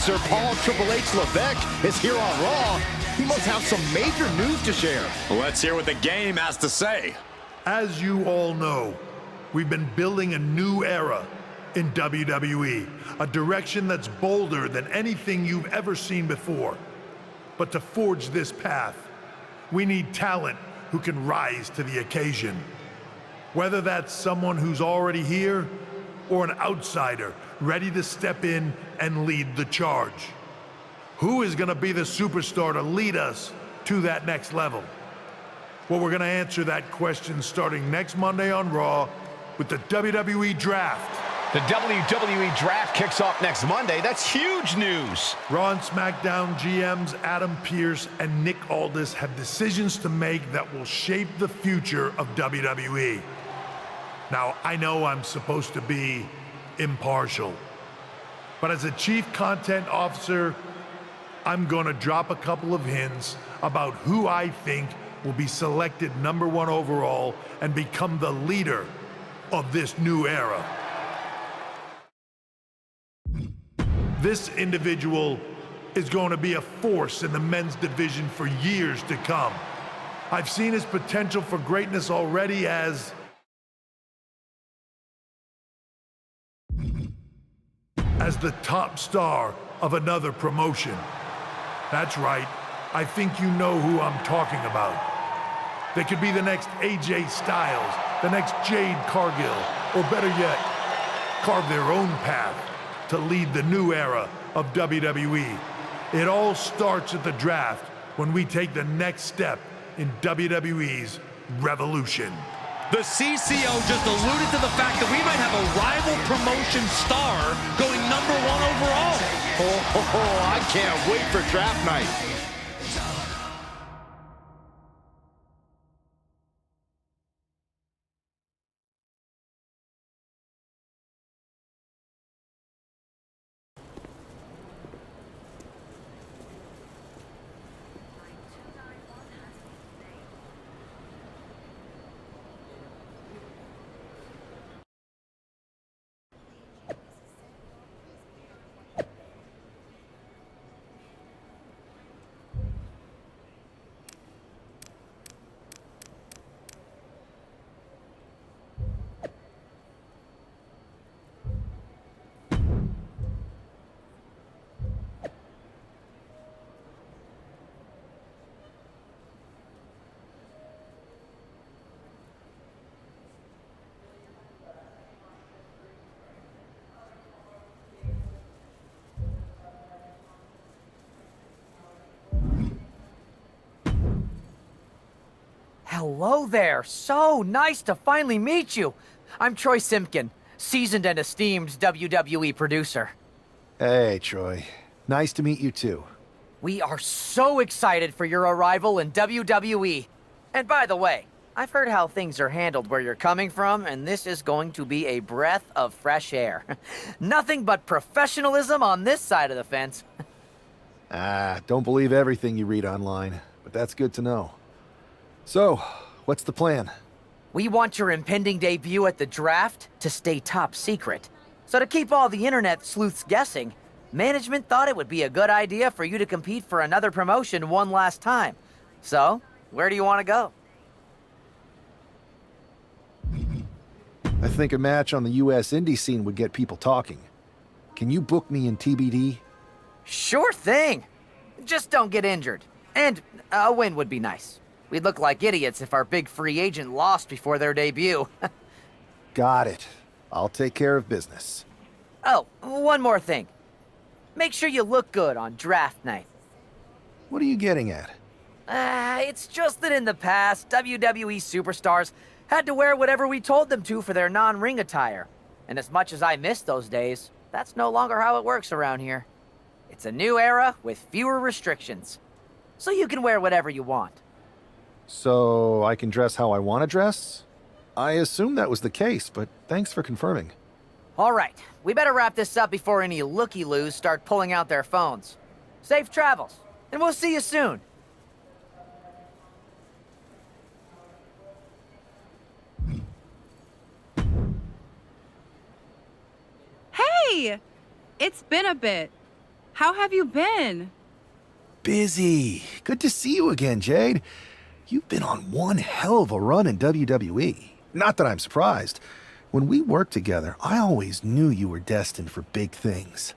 Sir Paul Triple H Levesque is here on Raw. He must have some major news to share. Let's hear what the game has to say. As you all know, we've been building a new era in WWE, a direction that's bolder than anything you've ever seen before. But to forge this path, we need talent who can rise to the occasion. Whether that's someone who's already here or an outsider ready to step in and lead the charge. Who is going to be the superstar to lead us to that next level? Well, we're going to answer that question starting next Monday on Raw with the WWE Draft. The WWE Draft kicks off next Monday. That's huge news. Raw and SmackDown GMs Adam Pearce and Nick Aldis have decisions to make that will shape the future of WWE. Now, I know I'm supposed to be impartial, but as a chief content officer, I'm gonna drop a couple of hints about who I think will be selected #1 overall and become the leader of this new era. This individual is going to be a force in the men's division for years to come. I've seen his potential for greatness already as the top star of another promotion. That's right, I think you know who I'm talking about. They could be the next AJ Styles, the next Jade Cargill, or better yet, carve their own path to lead the new era of WWE. It all starts at the draft when we take the next step in WWE's revolution. The CCO just alluded to the fact that we might have a rival promotion star going #1 overall. I can't wait for draft night. Hello there. So nice to finally meet you. I'm Troy Simpkin, seasoned and esteemed WWE producer. Hey, Troy. Nice to meet you, too. We are so excited for your arrival in WWE. And by the way, I've heard how things are handled where you're coming from, and this is going to be a breath of fresh air. Nothing but professionalism on this side of the fence. Don't believe everything you read online, but that's good to know. So, what's the plan? We want your impending debut at the draft to stay top secret. So to keep all the internet sleuths guessing, management thought it would be a good idea for you to compete for another promotion one last time. So, where do you want to go? I think a match on the US indie scene would get people talking. Can you book me in TBD? Sure thing. Just don't get injured. And a win would be nice. We'd look like idiots if our big free agent lost before their debut. Got it. I'll take care of business. Oh, one more thing. Make sure you look good on draft night. What are you getting at? It's just that in the past, WWE superstars had to wear whatever we told them to for their non-ring attire. And as much as I miss those days, that's no longer how it works around here. It's a new era with fewer restrictions. So you can wear whatever you want. So I can dress how I want to dress? I assumed that was the case, but thanks for confirming. All right, we better wrap this up before any looky-loos start pulling out their phones. Safe travels, and we'll see you soon. Hey! It's been a bit. How have you been? Busy. Good to see you again, Jade. You've been on one hell of a run in WWE. Not that I'm surprised. When we worked together, I always knew you were destined for big things.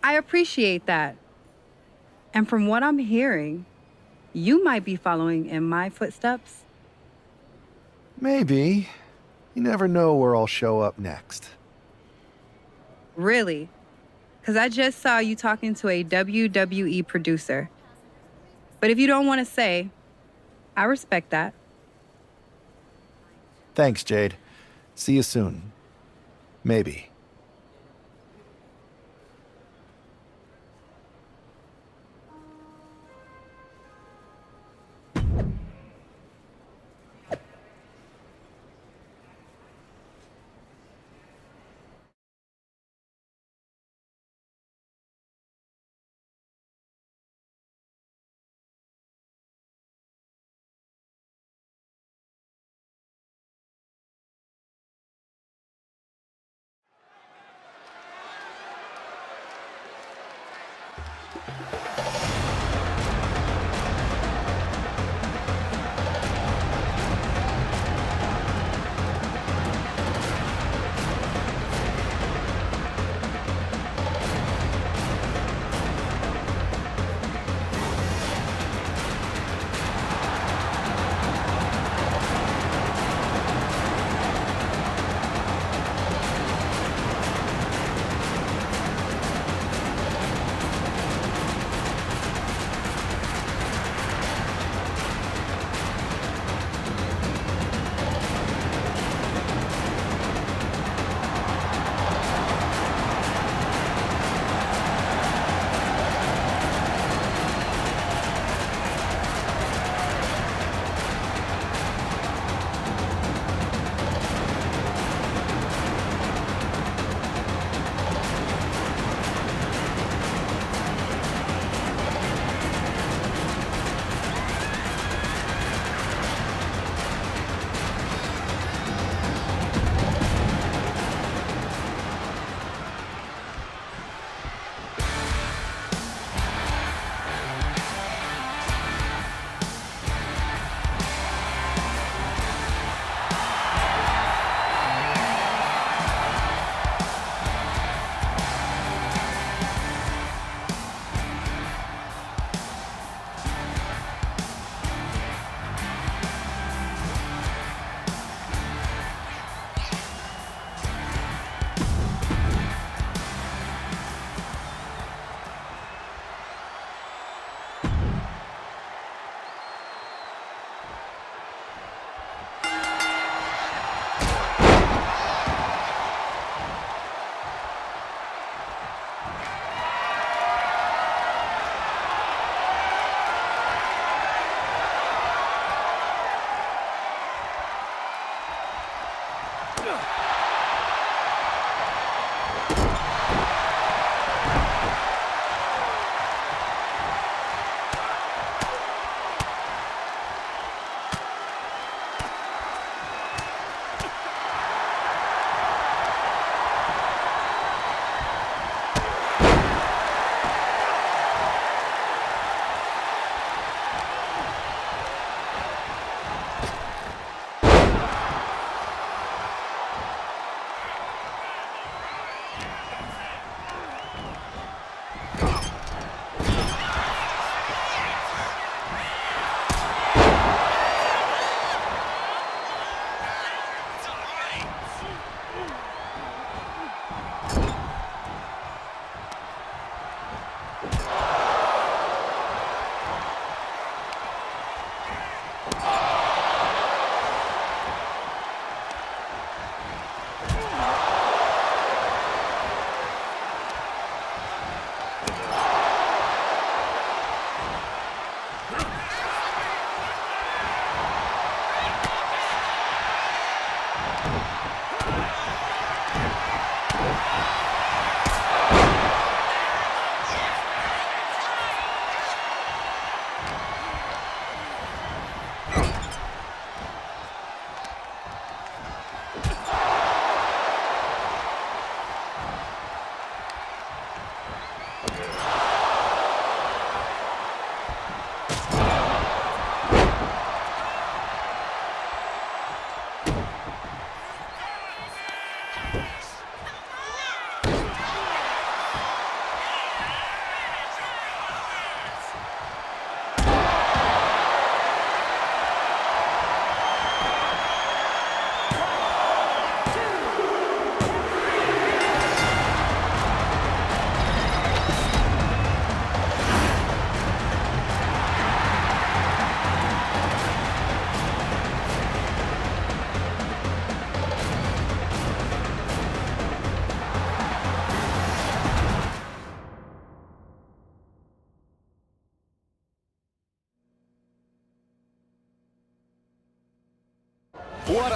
I appreciate that. And from what I'm hearing, you might be following in my footsteps. Maybe. You never know where I'll show up next. Really? Because I just saw you talking to a WWE producer. But if you don't want to say, I respect that. Thanks, Jade. See you soon. Maybe.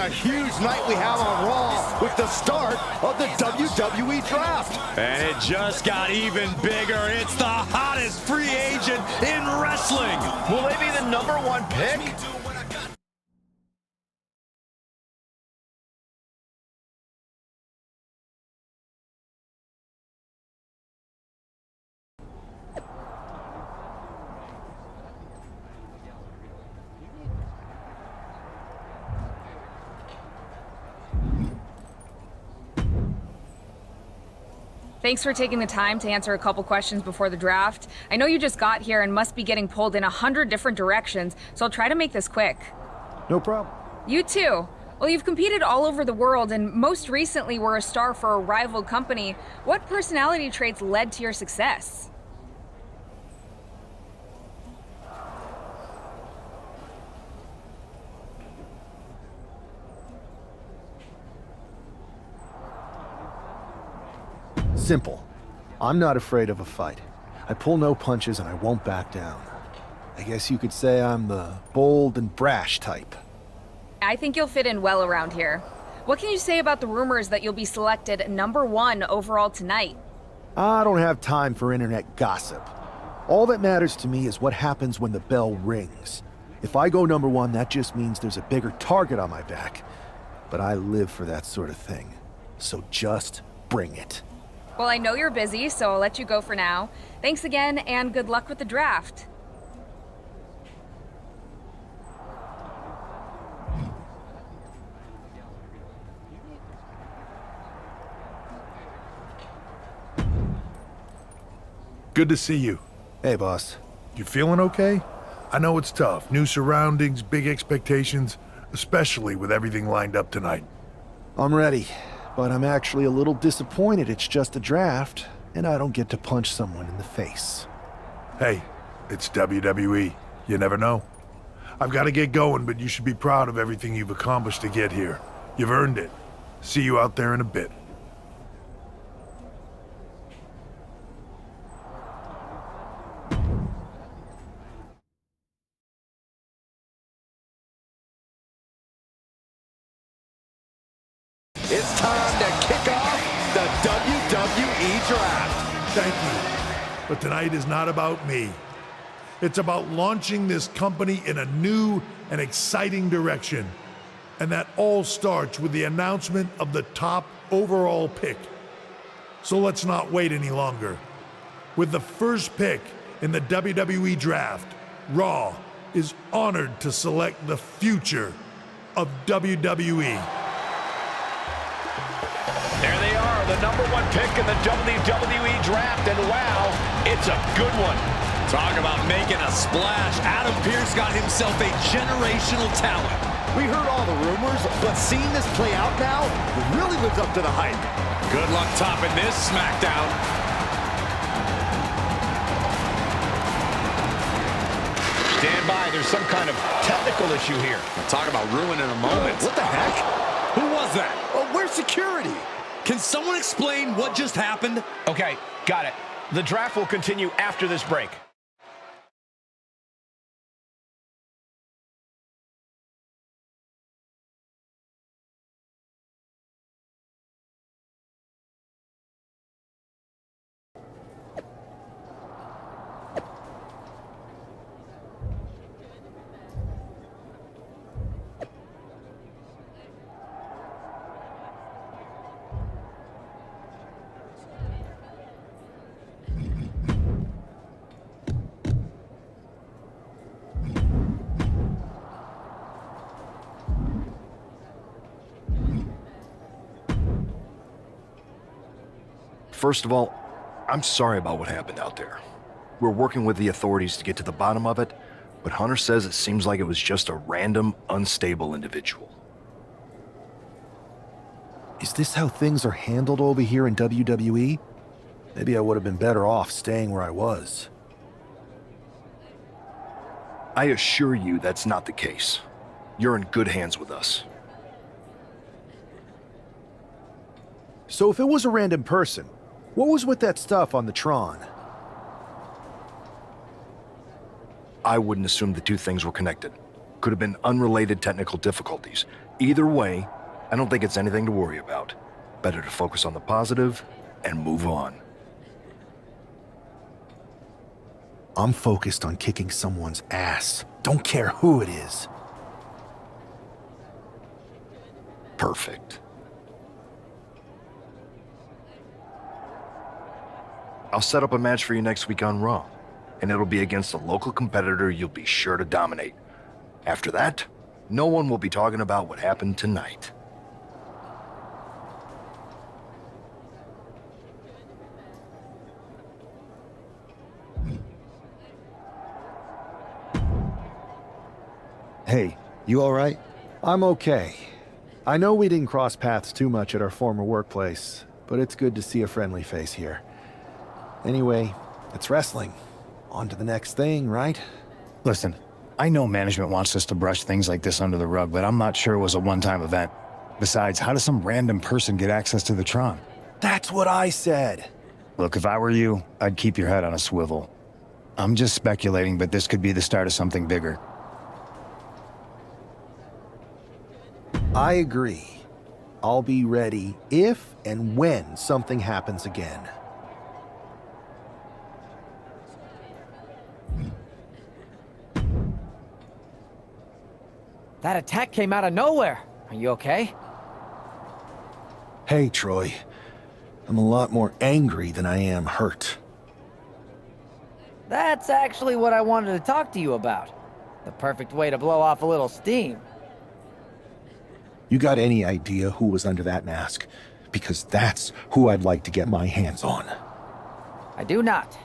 a huge night we have on Raw with the start of the WWE Draft. And it just got even bigger. It's the hottest free agent in wrestling. Will they be the #1 pick? Thanks for taking the time to answer a couple questions before the draft. I know you just got here and must be getting pulled in 100 different directions, so I'll try to make this quick. No problem. You too. Well, you've competed all over the world and most recently were a star for a rival company. What personality traits led to your success? Simple. I'm not afraid of a fight. I pull no punches and I won't back down. I guess you could say I'm the bold and brash type. I think you'll fit in well around here. What can you say about the rumors that you'll be selected #1 overall tonight? I don't have time for internet gossip. All that matters to me is what happens when the bell rings. If I go #1, that just means there's a bigger target on my back. But I live for that sort of thing. So just bring it. Well, I know you're busy, so I'll let you go for now. Thanks again, and good luck with the draft. Good to see you. Hey, boss. You feeling okay? I know it's tough. New surroundings, big expectations, especially with everything lined up tonight. I'm ready, but I'm actually a little disappointed it's just a draft, and I don't get to punch someone in the face. Hey, it's WWE. You never know. I've got to get going, but you should be proud of everything you've accomplished to get here. You've earned it. See you out there in a bit. It's time to kick off the WWE Draft. Thank you. But tonight is not about me. It's about launching this company in a new and exciting direction. And that all starts with the announcement of the top overall pick. So let's not wait any longer. With the first pick in the WWE Draft, Raw is honored to select the future of WWE. There they are, the #1 pick in the WWE Draft, and wow, it's a good one. Talk about making a splash. Adam Pearce got himself a generational talent. We heard all the rumors, but seeing this play out now really lives up to the hype. Good luck topping this SmackDown. Stand by, there's some kind of technical issue here. Talk about ruining a moment. What the heck? Who was that? Oh, where's security? Can someone explain what just happened? Okay, got it. The draft will continue after this break. First of all, I'm sorry about what happened out there. We're working with the authorities to get to the bottom of it, but Hunter says it seems like it was just a random, unstable individual. Is this how things are handled over here in WWE? Maybe I would have been better off staying where I was. I assure you that's not the case. You're in good hands with us. So if it was a random person, what was with that stuff on the Tron? I wouldn't assume the two things were connected. Could have been unrelated technical difficulties. Either way, I don't think it's anything to worry about. Better to focus on the positive and move on. I'm focused on kicking someone's ass. Don't care who it is. Perfect. I'll set up a match for you next week on Raw, and it'll be against a local competitor you'll be sure to dominate. After that, no one will be talking about what happened tonight. Hey, you all right? I'm okay. I know we didn't cross paths too much at our former workplace, but it's good to see a friendly face here. Anyway, it's wrestling. On to the next thing, right? Listen, I know management wants us to brush things like this under the rug, but I'm not sure it was a one-time event. Besides, how does some random person get access to the Tron? That's what I said. Look, if I were you, I'd keep your head on a swivel. I'm just speculating, but this could be the start of something bigger. I agree. I'll be ready if and when something happens again. That attack came out of nowhere. Are you okay? Hey, Troy. I'm a lot more angry than I am hurt. That's actually what I wanted to talk to you about. The perfect way to blow off a little steam. You got any idea who was under that mask? Because that's who I'd like to get my hands on. I do not.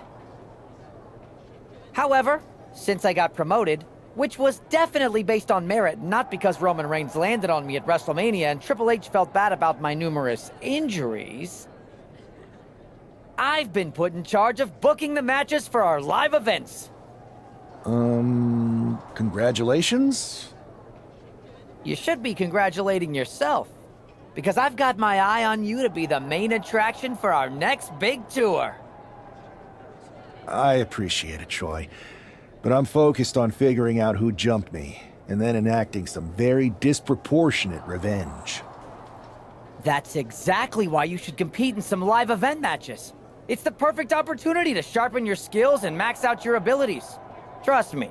However, since I got promoted, which was definitely based on merit, not because Roman Reigns landed on me at WrestleMania and Triple H felt bad about my numerous injuries, I've been put in charge of booking the matches for our live events. Congratulations? You should be congratulating yourself, because I've got my eye on you to be the main attraction for our next big tour. I appreciate it, Troy. But I'm focused on figuring out who jumped me, and then enacting some very disproportionate revenge. That's exactly why you should compete in some live event matches. It's the perfect opportunity to sharpen your skills and max out your abilities. Trust me,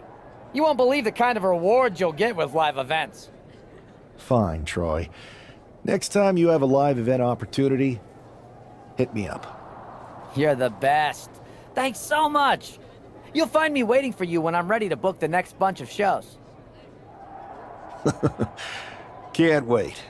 you won't believe the kind of rewards you'll get with live events. Fine, Troy. Next time you have a live event opportunity, hit me up. You're the best. Thanks so much. You'll find me waiting for you when I'm ready to book the next bunch of shows. Can't wait.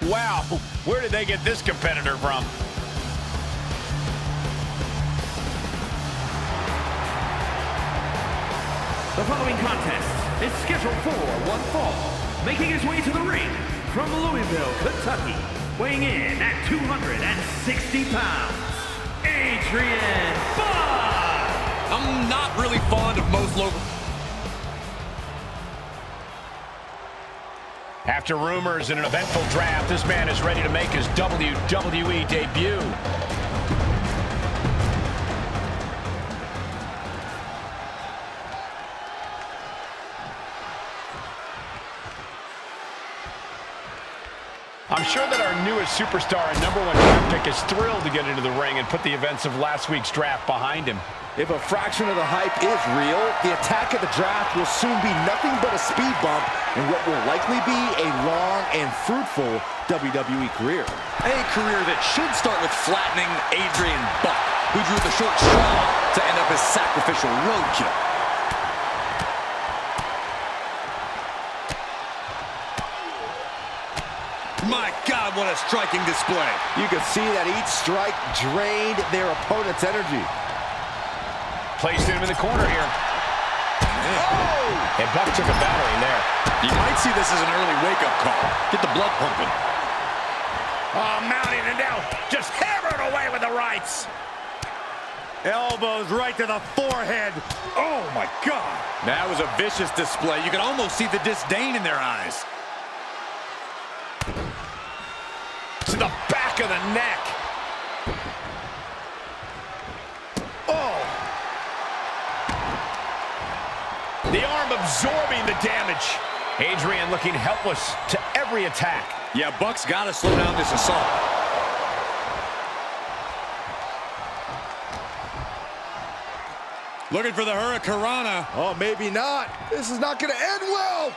Wow, where did they get this competitor from? The following contest is scheduled for one fall. Making his way to the ring from Louisville, Kentucky, weighing in at 260 pounds, Adrian Bond! I'm not really fond of most local... After rumors in an eventful draft, this man is ready to make his WWE debut. I'm sure that our newest superstar and #1 draft pick is thrilled to get into the ring and put the events of last week's draft behind him. If a fraction of the hype is real, the attack at the draft will soon be nothing but a speed bump in what will likely be a long and fruitful WWE career. A career that should start with flattening Adrian Buck, who drew the short straw to end up as sacrificial roadkill. My God, what a striking display. You can see that each strike drained their opponent's energy. Placed him in the corner here. Oh! And Buck took a battering there. You might see this as an early wake-up call. Get the blood pumping. Oh, mounting and now just hammered away with the rights. Elbows right to the forehead. Oh, my God. That was a vicious display. You can almost see the disdain in their eyes. To the back of the neck. Oh. The arm absorbing the damage. Adrian looking helpless to every attack. Yeah, Buck's got to slow down this assault. Looking for the Hurricanrana. Oh, maybe not. This is not going to end well.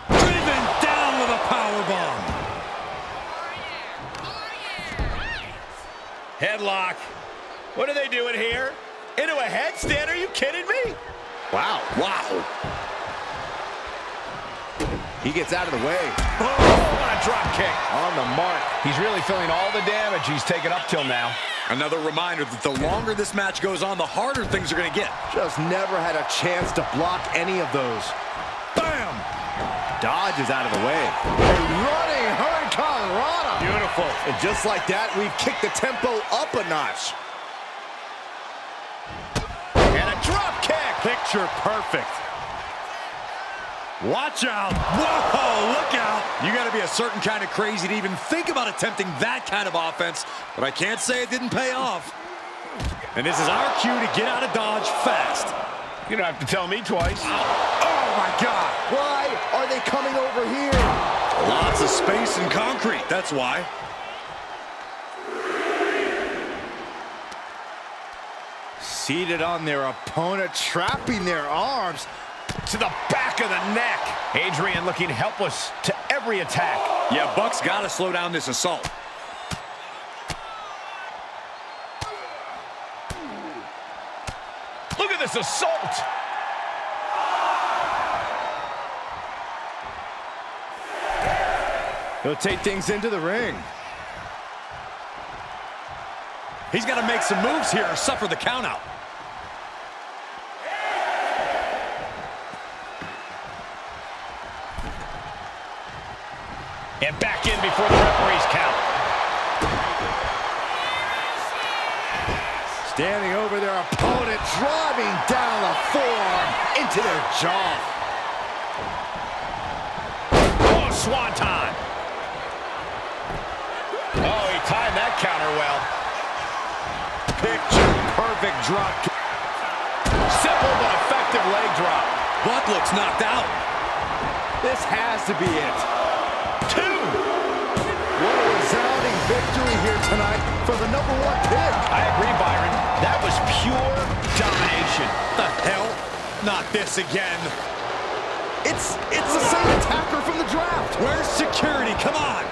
Driven down with a powerbomb. Headlock. What are they doing here? Into a headstand? Are you kidding me? Wow. Wow. He gets out of the way. Oh, what a drop kick. On the mark. He's really feeling all the damage he's taken up till now. Another reminder that the longer this match goes on, the harder things are going to get. Just never had a chance to block any of those. Bam! Dodges out of the way. A running Hurricanrana. Beautiful. And just like that, we've kicked the tempo up a notch. And a drop kick. Picture perfect. Watch out. Whoa, look out. You got to be a certain kind of crazy to even think about attempting that kind of offense, but I can't say it didn't pay off. And this is our cue to get out of Dodge fast. You don't have to tell me twice. Oh, my God. Why are they coming over here? Lots of space and concrete, that's why. Seated on their opponent, trapping their arms. To the back of the neck. Adrian looking helpless to every attack. Yeah, Buck's got to slow down this assault. Look at this assault. He'll take things into the ring. He's got to make some moves here or suffer the countout. And back in before the referee's count. Standing over their opponent, driving down the forearm into their jaw. Oh, swanton. Oh, he timed that counter well. Picture perfect drop. Simple but effective leg drop. Buck looks knocked out. This has to be it. What a resounding victory here tonight for the #1 pick. I agree, Byron. That was pure domination. The hell? Not this again. It's the same attacker from the draft. Where's security? Come on.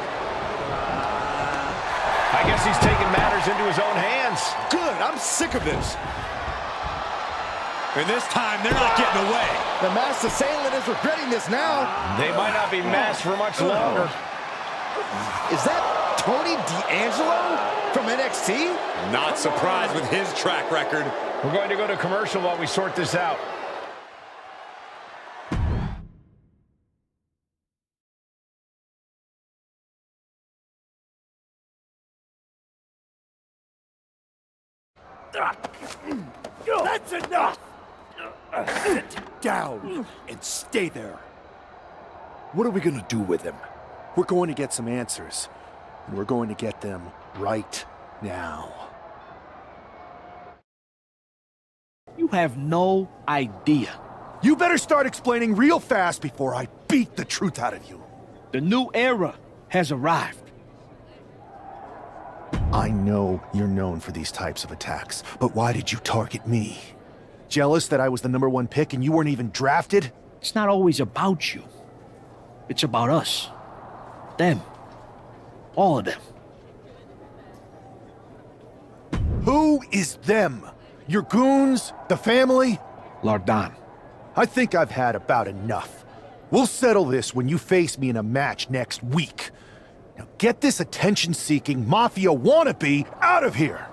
I guess he's taking matters into his own hands. Good. I'm sick of this. And this time, they're not getting away. The masked assailant is regretting this now. They might not be masked for much longer. Is that Tony D'Angelo from NXT? Not surprised with his track record. We're going to go to commercial while we sort this out. That's enough. Sit down and stay there. What are we gonna do with him? We're going to get some answers, and we're going to get them right now. You have no idea. You better start explaining real fast before I beat the truth out of you. The new era has arrived. I know you're known for these types of attacks, but why did you target me? Jealous that I was the #1 pick and you weren't even drafted? It's not always about you. It's about us. Them. All of them. Who is them? Your goons? The family? Lardan. I think I've had about enough. We'll settle this when you face me in a match next week. Now get this attention-seeking mafia wannabe out of here!